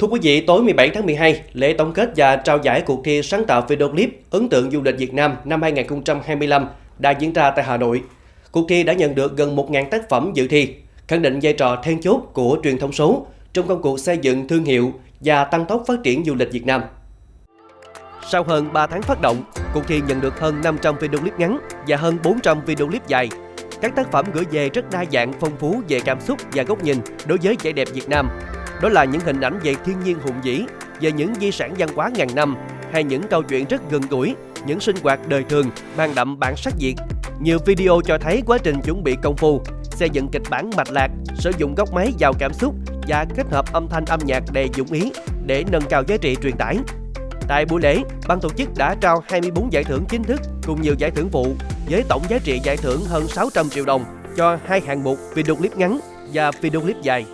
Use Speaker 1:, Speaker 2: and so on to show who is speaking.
Speaker 1: Thưa quý vị, tối 17 tháng 12, lễ tổng kết và trao giải cuộc thi sáng tạo video clip ấn tượng du lịch Việt Nam năm 2025 đã diễn ra tại Hà Nội. Cuộc thi đã nhận được gần 1.000 tác phẩm dự thi, khẳng định vai trò then chốt của truyền thông số trong công cuộc xây dựng thương hiệu và tăng tốc phát triển du lịch Việt Nam. Sau hơn 3 tháng phát động, cuộc thi nhận được hơn 500 video clip ngắn và hơn 400 video clip dài. Các tác phẩm gửi về rất đa dạng, phong phú về cảm xúc và góc nhìn đối với vẻ đẹp Việt Nam. Đó là những hình ảnh về thiên nhiên hùng vĩ, về những di sản văn hóa ngàn năm, hay những câu chuyện rất gần gũi, những sinh hoạt đời thường mang đậm bản sắc Việt. Nhiều video cho thấy quá trình chuẩn bị công phu, xây dựng kịch bản mạch lạc, sử dụng góc máy giàu cảm xúc và kết hợp âm thanh âm nhạc đầy dũng ý để nâng cao giá trị truyền tải. Tại buổi lễ, ban tổ chức đã trao 24 giải thưởng chính thức cùng nhiều giải thưởng phụ với tổng giá trị giải thưởng hơn 600 triệu đồng cho 2 hạng mục video clip ngắn và video clip dài.